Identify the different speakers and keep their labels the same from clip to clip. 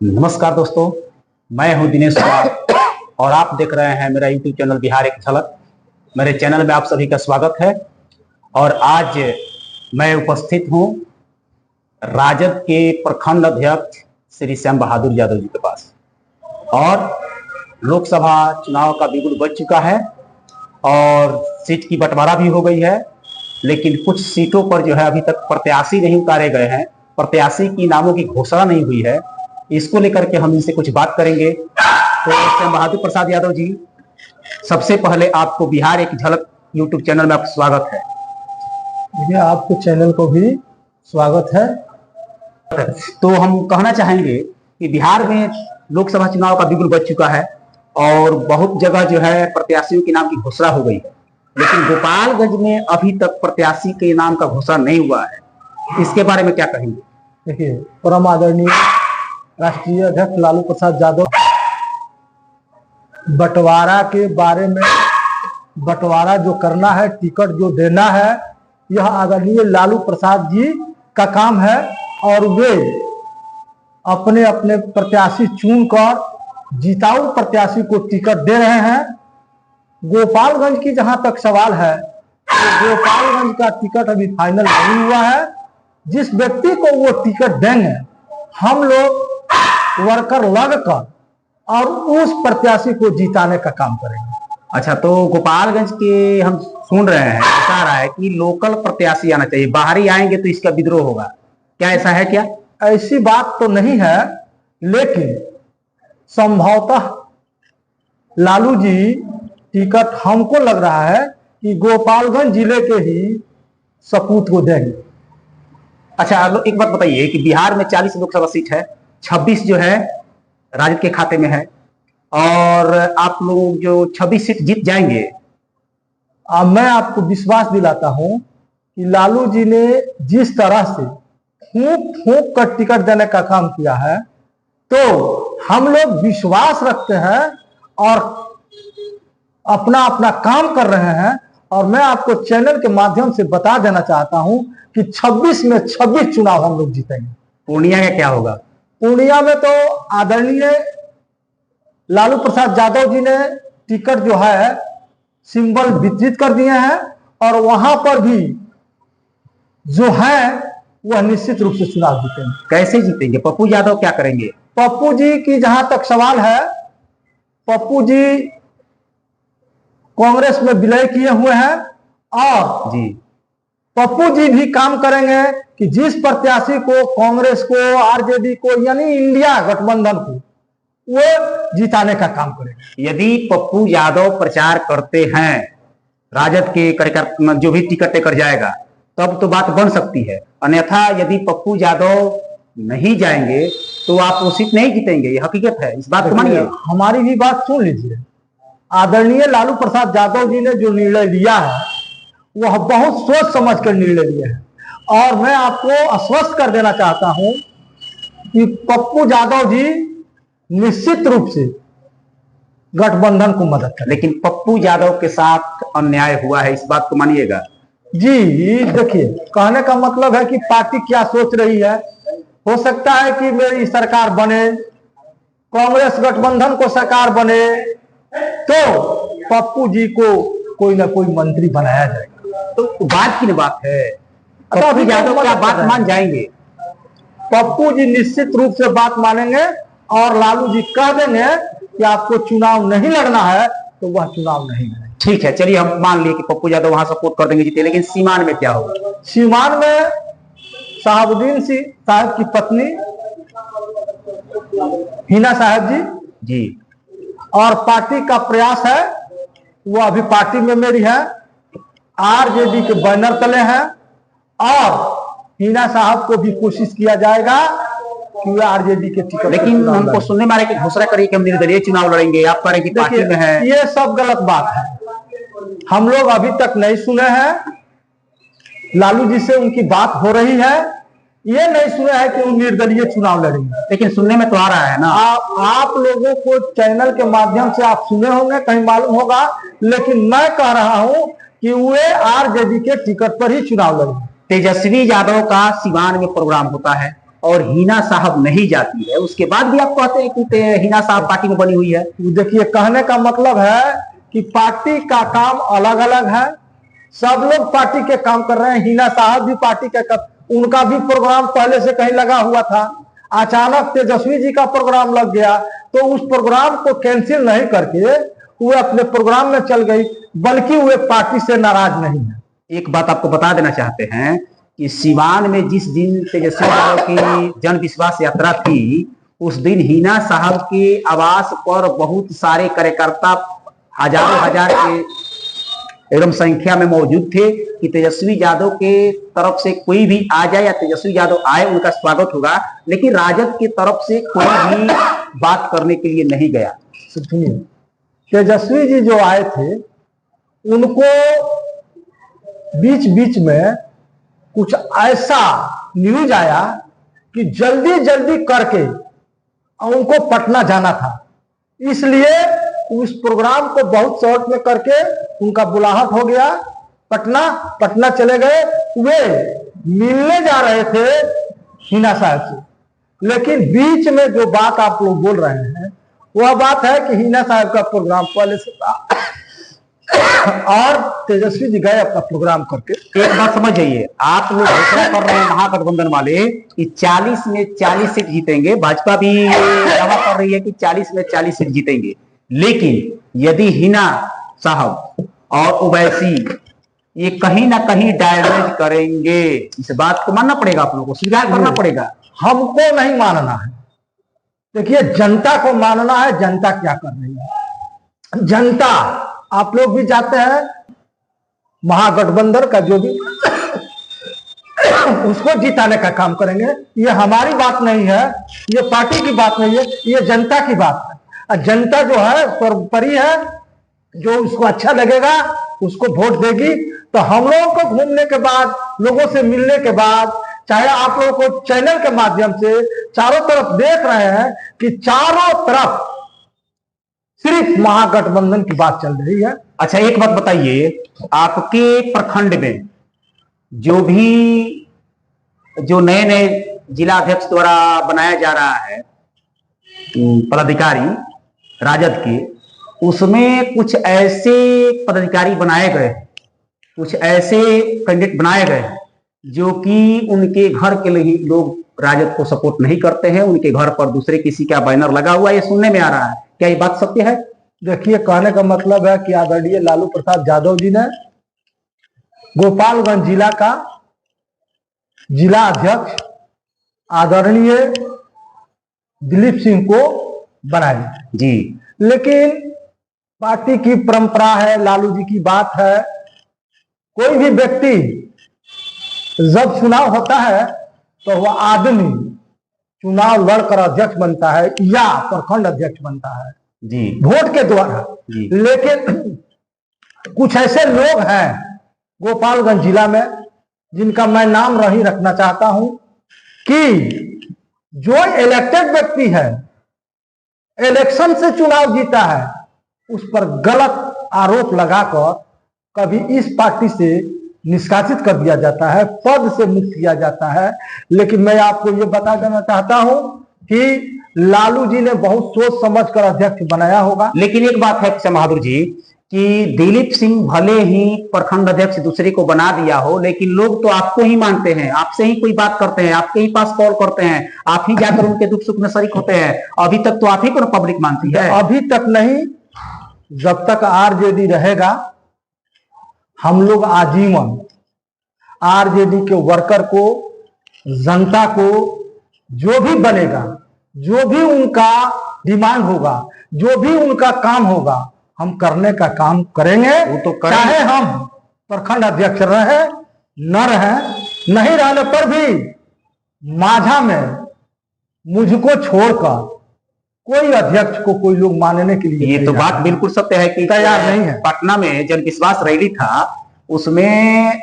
Speaker 1: नमस्कार दोस्तों, मैं हूं दिनेश कुमार और आप देख रहे हैं मेरा यूट्यूब चैनल बिहार एक झलक। मेरे चैनल में आप सभी का स्वागत है। और आज मैं उपस्थित हूं राजद के प्रखंड अध्यक्ष श्री श्याम बहादुर यादव जी के पास। और लोकसभा चुनाव का बिगुल बज चुका है और सीट की बंटवारा भी हो गई है, लेकिन कुछ सीटों पर जो है अभी तक प्रत्याशी नहीं उतारे गए हैं, प्रत्याशी की नामों की घोषणा नहीं हुई है। इसको लेकर के हम इनसे कुछ बात करेंगे। तो श्याम बहादुर प्रसाद यादव जी, सबसे पहले आपको बिहार एक झलक यूट्यूब चैनल में आपका स्वागत है।
Speaker 2: भैया आपके चैनल को भी स्वागत है।
Speaker 1: तो हम कहना चाहेंगे कि बिहार में लोकसभा चुनाव का बिगुल बज चुका है और बहुत जगह जो है प्रत्याशियों के नाम की घोषणा हो गई है, लेकिन गोपालगंज में अभी तक प्रत्याशी के नाम का घोषणा नहीं हुआ है। इसके बारे में क्या कहेंगे?
Speaker 2: देखिए, परम आदरणीय राष्ट्रीय अध्यक्ष लालू प्रसाद यादव बंटवारा के बारे में, बंटवारा जो करना है, टिकट जो देना है, यह आदरणीय लालू प्रसाद जी का काम है और वे अपने अपने प्रत्याशी चुनकर जिताऊ प्रत्याशी को टिकट दे रहे हैं। गोपालगंज की जहां तक सवाल है, तो गोपालगंज का टिकट अभी फाइनल नहीं हुआ है। जिस व्यक्ति को वो टिकट देंगे, हम लोग वर्कर लगकर और उस प्रत्याशी को जिताने का काम करेंगे।
Speaker 1: अच्छा, तो गोपालगंज के हम सुन रहे हैं, बता रहा है कि लोकल प्रत्याशी आना चाहिए, बाहरी आएंगे तो इसका विद्रोह होगा। क्या ऐसा है? क्या
Speaker 2: ऐसी बात तो नहीं है, लेकिन संभवतः लालू जी टिकट हमको लग रहा है कि गोपालगंज जिले के ही सपूत को देंगे।
Speaker 1: अच्छा, एक बात बताइए कि बिहार में 40 लोकसभा सीट है, 26 जो है राजद के खाते में है और आप लोग जो 26 सीट जीत जाएंगे।
Speaker 2: मैं आपको विश्वास दिलाता हूं कि लालू जी ने जिस तरह से फूंक फूंक कर टिकट देने का काम किया है, तो हम लोग विश्वास रखते हैं और अपना अपना काम कर रहे हैं। और मैं आपको चैनल के माध्यम से बता देना चाहता हूं कि 26 में 26 चुनाव हम लोग जीतेंगे।
Speaker 1: पूर्णिया का क्या होगा?
Speaker 2: पूर्णिया में तो आदरणीय लालू प्रसाद यादव जी ने टिकट जो है सिंबल वितरित कर दिए हैं और वहां पर भी जो है वह निश्चित रूप से चुनाव जीतेंगे।
Speaker 1: कैसे जीतेंगे? पप्पू यादव क्या करेंगे?
Speaker 2: पप्पू जी की जहां तक सवाल है, पप्पू जी कांग्रेस में विलय किए हुए हैं और
Speaker 1: जी
Speaker 2: पप्पू जी भी काम करेंगे कि जिस प्रत्याशी को, कांग्रेस को, आरजेडी को, यानी इंडिया गठबंधन को वो जिताने का काम करेंगे।
Speaker 1: यदि पप्पू यादव प्रचार करते हैं, राजद के कार्यकर्ता जो भी टिकट लेकर जाएगा, तब तो बात बन सकती है। अन्यथा यदि पप्पू यादव नहीं जाएंगे तो आप वो सीट नहीं जीतेंगे, ये हकीकत है। इस बात को मानिए।
Speaker 2: हमारी भी बात सुन लीजिए। आदरणीय लालू प्रसाद यादव जी ने जो निर्णय लिया है वह बहुत सोच समझ कर निर्णय लिया है और मैं आपको आश्वस्त कर देना चाहता हूं कि पप्पू यादव जी निश्चित रूप से गठबंधन को मदद करें।
Speaker 1: लेकिन पप्पू यादव के साथ अन्याय हुआ है, इस बात को मानिएगा?
Speaker 2: जी देखिए, कहने का मतलब है कि पार्टी क्या सोच रही है। हो सकता है कि मेरी सरकार बने, कांग्रेस गठबंधन को सरकार बने, तो पप्पू जी को कोई ना कोई मंत्री बनाया जाएगा।
Speaker 1: तो बात की बात है, पप्पू यादव क्या बात मान जाएंगे?
Speaker 2: पप्पू जी निश्चित रूप से बात मानेंगे और लालू जी कह देंगे कि आपको चुनाव नहीं लड़ना है तो वह चुनाव नहीं लड़ेंगे।
Speaker 1: ठीक है, चलिए हम मान लिए कि पप्पू यादव वहां सपोर्ट कर देंगे, जीते। लेकिन सीमान में क्या होगा?
Speaker 2: सीमान में शहाबुद्दीन साहब की पत्नी हिना साहब
Speaker 1: जी
Speaker 2: और पार्टी का प्रयास है, वो अभी पार्टी में मेरी है, आरजेडी के बैनर तले हैं और हिना साहब को भी कोशिश किया जाएगा कि वे आरजेडी के टिकट।
Speaker 1: लेकिन हमको सुनने में आ रहा है कि घोषणा करिए कि हम निर्दलीय चुनाव लड़ेंगे, आप कह रहे हैं कि पार्टी में है।
Speaker 2: ये सब गलत बात है। हम लोग अभी तक नहीं सुने हैं, लालू जी से उनकी बात हो रही है, ये नहीं सुना है कि वो निर्दलीय चुनाव लड़ेंगे।
Speaker 1: लेकिन सुनने में तो आ रहा है ना।
Speaker 2: आप लोगों को चैनल के माध्यम से आप सुने होंगे, कहीं मालूम होगा, लेकिन मैं कह रहा हूं कि वे आरजेडी के टिकट पर ही चुनाव लड़ेंगे।
Speaker 1: तेजस्वी यादव का सिवान में प्रोग्राम होता है और हिना साहब नहीं जाती है, उसके बाद भी आप कहते हैं कि हिना साहब पार्टी में बनी हुई है।
Speaker 2: देखिए, कहने का मतलब है कि पार्टी का काम अलग अलग है, सब लोग पार्टी के काम कर रहे हैं। हिना साहब भी पार्टी के उनका भी प्रोग्राम पहले से कहीं लगा हुआ था, अचानक तेजस्वी जी का प्रोग्राम लग गया तो उस प्रोग्राम को कैंसिल नहीं करके वो अपने प्रोग्राम में चल गई, बल्कि वे पार्टी से नाराज नहीं है।
Speaker 1: एक बात आपको बता देना चाहते हैं कि सिवान में जिस दिन तेजस्वी यादव की जन विश्वास यात्रा थी, उस दिन हिना साहब के आवास पर बहुत सारे कार्यकर्ता हजारों हजार के एकदम संख्या में मौजूद थे कि तेजस्वी यादव के तरफ से कोई भी आ जाए या तेजस्वी यादव आए उनका स्वागत होगा, लेकिन राजद की तरफ से कोई भी बात करने के लिए नहीं गया।
Speaker 2: सुनिए, तेजस्वी जी जो आए थे उनको बीच बीच में कुछ ऐसा न्यूज आया कि जल्दी जल्दी करके उनको पटना जाना था, इसलिए उस प्रोग्राम को बहुत शॉर्ट में करके उनका बुलाहट हो गया। पटना चले गए। वे मिलने जा रहे थे हिना साहब से, लेकिन बीच में जो बात आप लोग बोल रहे हैं वह बात है कि हिना साहब का प्रोग्राम पहले से था और तेजस्वी जी गए अपना प्रोग्राम करके।
Speaker 1: एक बात समझ जाइए, आप लोग घोषणा कर रहे हैं महागठबंधन वाले कि 40 में 40 सीट जीतेंगे, भाजपा भी दावा कर रही है कि 40 में 40 सीट जीतेंगे, लेकिन यदि हिना साहब और ओवैसी ये कहीं ना कहीं डैमेज करेंगे, इस बात को मानना पड़ेगा, आप लोगों को स्वीकार करना पड़ेगा।
Speaker 2: हमको नहीं मानना है, देखिए जनता को मानना है। जनता क्या कर रही है, जनता, आप लोग भी जाते हैं महागठबंधन का जो भी उसको जिताने का काम करेंगे। ये हमारी बात नहीं है, ये पार्टी की बात नहीं है, ये जनता की बात है। जनता जो है सर्वोपरि है, जो उसको अच्छा लगेगा उसको वोट देगी। तो हम लोगों को घूमने के बाद, लोगों से मिलने के बाद, चाहे आप लोगों को चैनल के माध्यम से चारों तरफ देख रहे हैं कि चारों तरफ सिर्फ महागठबंधन की बात चल रही है।
Speaker 1: अच्छा, एक बात बताइए, आपके प्रखंड में जो नए नए जिला अध्यक्ष द्वारा बनाया जा रहा है पदाधिकारी राजद के, उसमें कुछ ऐसे पदाधिकारी बनाए गए, कुछ ऐसे कैंडिडेट बनाए गए जो कि उनके घर के लिए लोग राजद को सपोर्ट नहीं करते हैं, उनके घर पर दूसरे किसी का बैनर लगा हुआ है, ये सुनने में आ रहा है। क्या ये बात सत्य है?
Speaker 2: देखिए, कहने का मतलब है कि आदरणीय लालू प्रसाद यादव जी ने गोपालगंज जिला का जिला अध्यक्ष आदरणीय दिलीप सिंह को बनाया
Speaker 1: जी,
Speaker 2: लेकिन पार्टी की परंपरा है, लालू जी की बात है, कोई भी व्यक्ति जब चुनाव होता है तो वह आदमी चुनाव लड़कर अध्यक्ष बनता है या प्रखंड अध्यक्ष बनता है
Speaker 1: जी,
Speaker 2: वोट के द्वारा। लेकिन कुछ ऐसे लोग हैं गोपालगंज जिला में जिनका मैं नाम नहीं रखना चाहता हूं कि जो इलेक्टेड व्यक्ति है, इलेक्शन से चुनाव जीता है, उस पर गलत आरोप लगाकर कभी इस पार्टी से निष्कासित कर दिया जाता है, पद से मुक्त किया जाता है। लेकिन मैं आपको ये बता देना चाहता हूं कि लालू जी ने बहुत सोच समझकर अध्यक्ष बनाया होगा।
Speaker 1: लेकिन एक बात है बहादुर जी कि दिलीप सिंह भले ही प्रखंड अध्यक्ष दूसरे को बना दिया हो, लेकिन लोग तो आपको ही मानते हैं, आपसे ही कोई बात करते हैं, आपके ही पास कॉल करते हैं, आप ही जाकर उनके दुख सुख में शरीक होते हैं। अभी तक तो आप ही को पब्लिक मानती है।
Speaker 2: अभी तक नहीं, जब तक आरजेडी रहेगा हम लोग आजीवन आरजेडी के वर्कर को, जनता को, जो भी बनेगा, जो भी उनका डिमांड होगा, जो भी उनका काम होगा, हम करने का काम करेंगे।
Speaker 1: वो तो
Speaker 2: चाहे हम प्रखंड अध्यक्ष रहे न रहे, नहीं रहने पर भी माझा में मुझको छोड़कर कोई अध्यक्ष को कोई लोग मानने के लिए,
Speaker 1: ये तो बात बिल्कुल सत्य है कि
Speaker 2: तैयार नहीं है।
Speaker 1: पटना में जन विश्वास रैली था, उसमें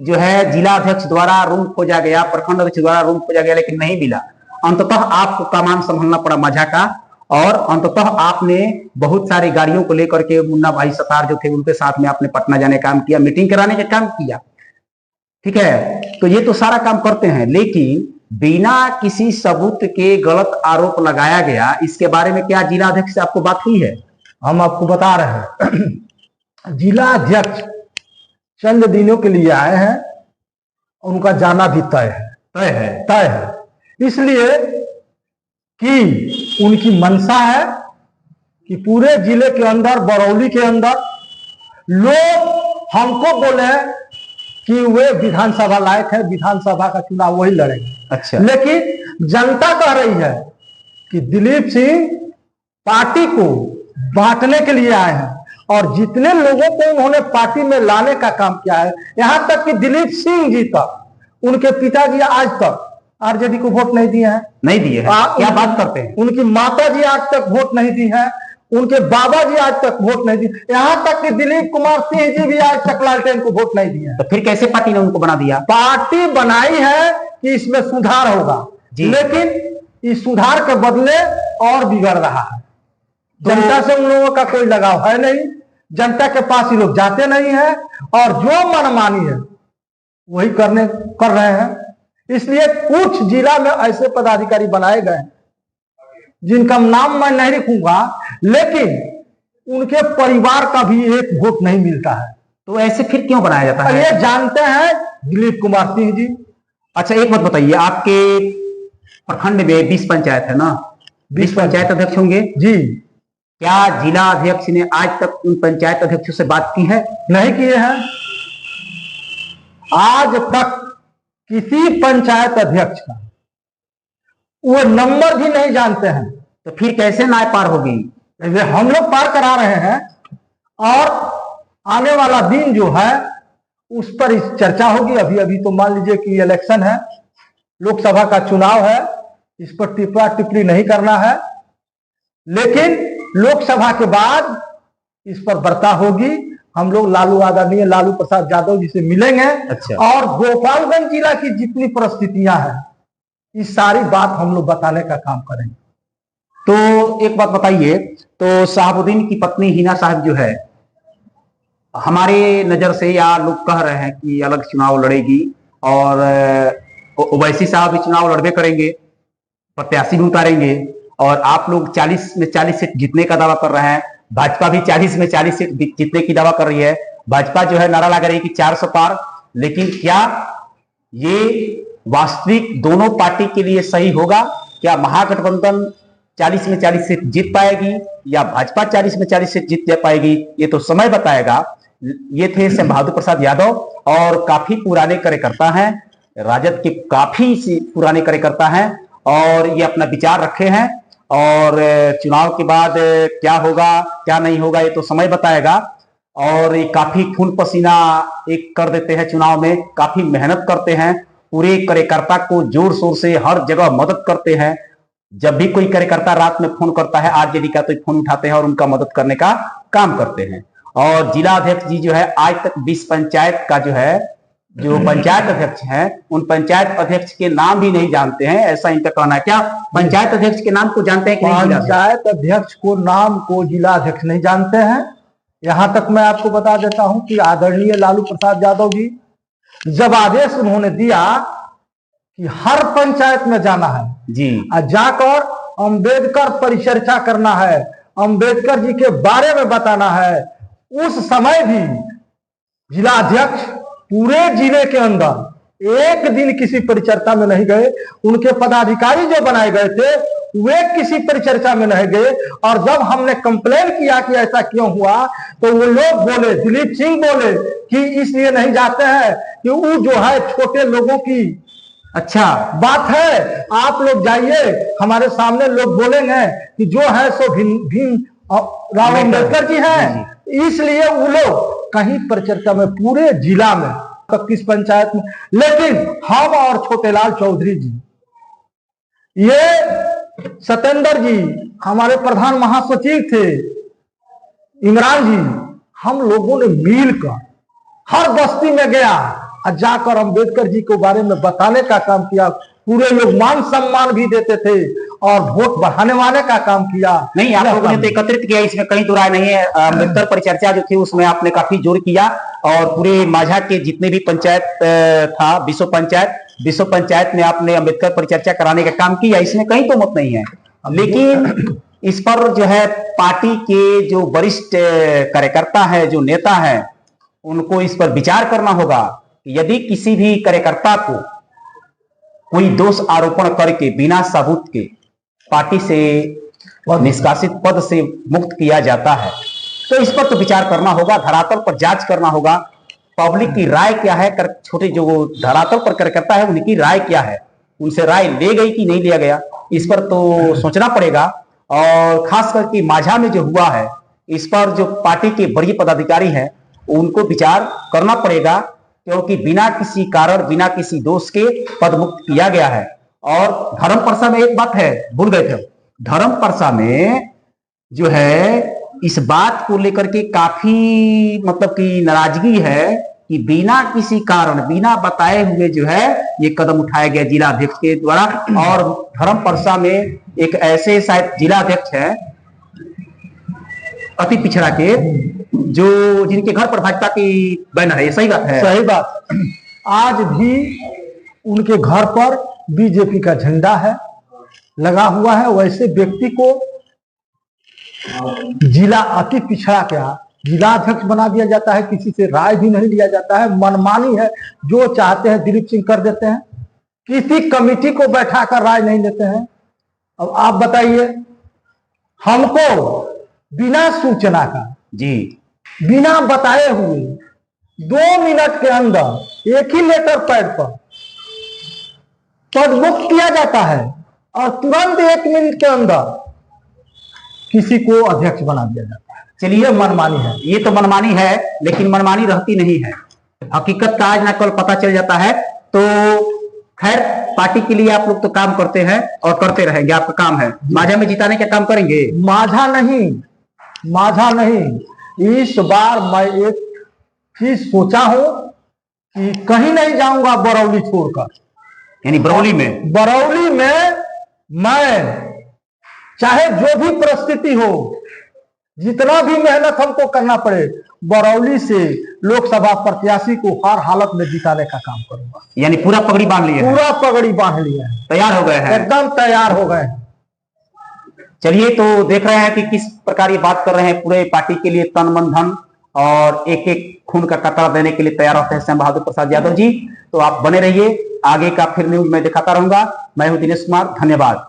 Speaker 1: जो है जिला अध्यक्ष द्वारा रूम खोजा गया, प्रखंड अध्यक्ष द्वारा रूम खोजा गया, लेकिन नहीं मिला। अंततः आपको कमान संभालना पड़ा माझा का, और अंततः आपने बहुत सारी गाड़ियों को लेकर के मुन्ना भाई सतार जो थे उनके साथ में आपने पटना जाने का काम किया, मीटिंग कराने का काम किया। ठीक है, तो ये तो सारा काम करते हैं, लेकिन बिना किसी सबूत के गलत आरोप लगाया गया, इसके बारे में क्या जिला अध्यक्ष से आपको बात हुई है?
Speaker 2: हम आपको बता रहे हैं जिला अध्यक्ष चंद दिनों के लिए आए हैं, उनका जाना भी तय है। इसलिए कि उनकी मंशा है कि पूरे जिले के अंदर, बरौली के अंदर लोग हमको बोले कि वे विधानसभा लायक है, विधानसभा का चुनाव वही लड़ेंगे।
Speaker 1: अच्छा।
Speaker 2: लेकिन जनता कह रही है कि दिलीप सिंह पार्टी को बांटने के लिए आए हैं, और जितने लोगों को उन्होंने पार्टी में लाने का काम किया है, यहां तक कि दिलीप सिंह जी तक, उनके पिताजी आज तक आरजेडी को वोट नहीं दिए हैं।
Speaker 1: नहीं दिए हैं? क्या बात करते हैं?
Speaker 2: उनकी माता जी आज तक वोट नहीं दी है, उनके बाबा जी आज तक वोट नहीं दी, यहां तक कि दिलीप कुमार सिंह जी भी आज तक लालटेन को वोट नहीं दिए।
Speaker 1: तो फिर कैसे पार्टी ने उनको बना दिया?
Speaker 2: पार्टी बनाई है कि इसमें सुधार होगा, लेकिन इस सुधार के बदले और बिगड़ रहा है। जनता से उन लोगों का कोई लगाव है नहीं, जनता के पास ये लोग जाते नहीं है, और जो मनमानी है वही कर रहे हैं। इसलिए कुछ जिला में ऐसे पदाधिकारी बनाए गए हैं जिनका नाम मैं नहीं लिखूंगा, लेकिन उनके परिवार का भी एक वोट नहीं मिलता है।
Speaker 1: तो ऐसे फिर क्यों बनाया जाता है?
Speaker 2: ये जानते हैं दिलीप कुमार सिंह जी।
Speaker 1: अच्छा, एक बात बताइए, आपके प्रखंड में 20 पंचायत है ना? 20 पंचायत अध्यक्ष होंगे
Speaker 2: जी।
Speaker 1: क्या जिला अध्यक्ष ने आज तक उन पंचायत अध्यक्षों से बात की है?
Speaker 2: नहीं किए हैं। आज तक किसी पंचायत अध्यक्ष का वो नंबर भी नहीं जानते हैं।
Speaker 1: तो फिर कैसे न्याय पार होगी?
Speaker 2: हम लोग पार करा रहे हैं, और आने वाला दिन जो है उस पर इस चर्चा होगी। अभी तो मान लीजिए कि इलेक्शन है, लोकसभा का चुनाव है, इस पर टिप्पा टिप्पणी नहीं करना है, लेकिन लोकसभा के बाद इस पर वार्ता होगी। हम लोग आदरणीय लालू प्रसाद यादव जी से मिलेंगे।
Speaker 1: अच्छा।
Speaker 2: और गोपालगंज जिला की जितनी परिस्थितियां हैं, इस सारी बात हम लोग बताने का काम करेंगे।
Speaker 1: तो एक बात बताइए, तो शहाबुद्दीन की पत्नी हिना साहब जो है, हमारे नजर से या लोग कह रहे हैं कि अलग चुनाव लड़ेगी, और ओवैसी साहब भी चुनाव लड़बे करेंगे, प्रत्याशी भी उतारेंगे, और आप लोग 40 में 40 सीट जीतने का दावा कर रहे हैं। भाजपा भी 40 में 40 सीट जीतने की दावा कर रही है। भाजपा जो है नारा लगा रही है कि 400 पार। लेकिन क्या ये वास्तविक दोनों पार्टी के लिए सही होगा? क्या महागठबंधन 40 में 40 सीट जीत पाएगी, या भाजपा 40 में 40 सीट जीत पाएगी? ये तो समय बताएगा। ये थे श्याम बहादुर प्रसाद यादव, और काफी पुराने कार्यकर्ता हैं, राजद के काफी पुराने कार्यकर्ता हैं, और ये अपना विचार रखे हैं। और चुनाव के बाद क्या होगा क्या नहीं होगा ये तो समय बताएगा। और ये काफी खून पसीना एक कर देते हैं चुनाव में, काफी मेहनत करते हैं, पूरे कार्यकर्ता को जोर शोर से हर जगह मदद करते हैं। जब भी कोई कार्यकर्ता रात में फोन करता है आरजेडी का, तो फोन उठाते हैं और उनका मदद करने का काम करते हैं। और जिला अध्यक्ष जी जो है, आज तक 20 पंचायत का जो पंचायत अध्यक्ष हैं, उन पंचायत अध्यक्ष के नाम भी नहीं जानते हैं, ऐसा इनका कहना है। क्या पंचायत अध्यक्ष के नाम को जानते हैं कि नहीं?
Speaker 2: पंचायत अध्यक्ष को नाम को जिला अध्यक्ष नहीं जानते हैं। यहां तक मैं आपको बता देता हूं कि आदरणीय लालू प्रसाद यादव जी जब आदेश उन्होंने दिया कि हर पंचायत में जाना है
Speaker 1: जी,
Speaker 2: जाकर अंबेडकर परिचर्चा करना है, अंबेडकर जी के बारे में बताना है, उस समय भी जिला अध्यक्ष पूरे जिले के अंदर एक दिन किसी परिचर्चा में नहीं गए। उनके पदाधिकारी जो बनाए गए थे वे किसी परिचर्चा में नहीं गए। और जब हमने कंप्लेन किया कि ऐसा क्यों हुआ, तो वो लोग बोले, दिलीप सिंह बोले कि इसलिए नहीं जाते हैं कि वो जो है छोटे लोगों की
Speaker 1: अच्छा
Speaker 2: बात है, आप लोग जाइए, हमारे सामने लोग बोलेंगे कि जो है सो भीम राव अम्बेडकर जी हैं, इसलिए वो लोग कहीं परिचर्चा में पूरे जिला में 25 पंचायत में। लेकिन हम और छोटेलाल चौधरी जी, ये सत्येंद्र जी, हमारे प्रधान महासचिव थे इमरान जी, हम लोगों ने मिलकर हर बस्ती में गया और जाकर अंबेडकर जी के बारे में बताने का काम किया। पूरे लोग मान सम्मान भी देते थे और वोट बढ़ाने वाले का काम किया।
Speaker 1: नहीं, आप लोगों ने तो एकत्रित किया, इसमें कहीं दो राय नहीं है। अम्बेडकर परिचर्चा जो थी उसमें आपने काफी जोर किया और पूरे माझा के जितने भी पंचायत था, विश्व पंचायत में आपने अम्बेडकर परिचर्चा कराने का काम किया, इसमें कहीं तो मत नहीं है। लेकिन इस पर जो है पार्टी के जो वरिष्ठ कार्यकर्ता है, जो नेता है, उनको इस पर विचार करना होगा। यदि किसी भी कार्यकर्ता को कोई दोष आरोपण करके बिना सबूत के पार्टी से निष्कासित पद से मुक्त किया जाता है तो इस पर तो विचार करना होगा, धरातल पर जांच करना होगा। पब्लिक की राय क्या है, छोटे जो धरातल पर कार्यकर्ता है उनकी राय क्या है, उनसे राय ले गई कि नहीं लिया गया, इस पर तो सोचना पड़ेगा। और खास करके माझा में जो हुआ है इस पर जो पार्टी के वरीय पदाधिकारी हैं उनको विचार करना पड़ेगा, क्योंकि बिना किसी कारण, बिना किसी दोष के पद मुक्त किया गया है। और धर्मपरसा में एक बात है, भूल गए थे, धर्मपरसा में जो है इस बात को लेकर के काफी मतलब कि नाराजगी है कि बिना किसी कारण, बिना बताए हुए जो है ये कदम उठाया गया जिला अध्यक्ष के द्वारा। और धर्मपरसा में एक ऐसे शायद जिला अध्यक्ष है अति पिछड़ा के, जो जिनके घर पर भाजपा की बैनर है, ये सही बात है?
Speaker 2: सही बात। आज भी उनके घर पर बीजेपी का झंडा है, लगा हुआ है। वैसे व्यक्ति को जिला अति पिछड़ा क्या जिला अध्यक्ष बना दिया जाता है, किसी से राय भी नहीं लिया जाता है, मनमानी है, जो चाहते हैं दिलीप सिंह कर देते हैं, किसी कमेटी को बैठाकर राय नहीं लेते हैं। अब आप बताइए, हमको बिना सूचना का
Speaker 1: जी, बिना
Speaker 2: बताए हुए 2 मिनट के अंदर एक ही लेटर पैड पर पद मुक्त किया जाता है और तुरंत 1 मिनट के अंदर किसी को अध्यक्ष बना दिया जाता है।
Speaker 1: चलिए,
Speaker 2: मनमानी है,
Speaker 1: ये तो मनमानी है, लेकिन मनमानी रहती नहीं है, हकीकत का आज ना कल पता चल जाता है। तो खैर, पार्टी के लिए आप लोग तो काम करते हैं और करते रहेंगे, आपका काम है। माझा में जिताने का काम करेंगे?
Speaker 2: माझा नहीं, इस बार मैं एक चीज सोचा हूं कि कहीं नहीं जाऊंगा बरौली छोड़कर।
Speaker 1: यानी बरौली में मैं चाहे जो भी परिस्थिति हो, जितना भी मेहनत हमको करना पड़े, बरौली से लोकसभा प्रत्याशी को हर हालत में जिताने का काम करूंगा। यानी पूरा पगड़ी बांध लिया है?
Speaker 2: पूरा पगड़ी बांध लिया है,
Speaker 1: तैयार हो गए हैं?
Speaker 2: एकदम तैयार हो गए हैं।
Speaker 1: चलिए, तो देख रहे हैं कि किस प्रकार ये बात कर रहे हैं, पूरे पार्टी के लिए तन मन धन और एक एक खून का कतरा देने के लिए तैयार होते हैं श्याम बहादुर प्रसाद यादव जी। तो आप बने रहिए, आगे का फिर न्यूज मैं दिखाता रहूंगा। मैं हूं दिनेश कुमार, धन्यवाद।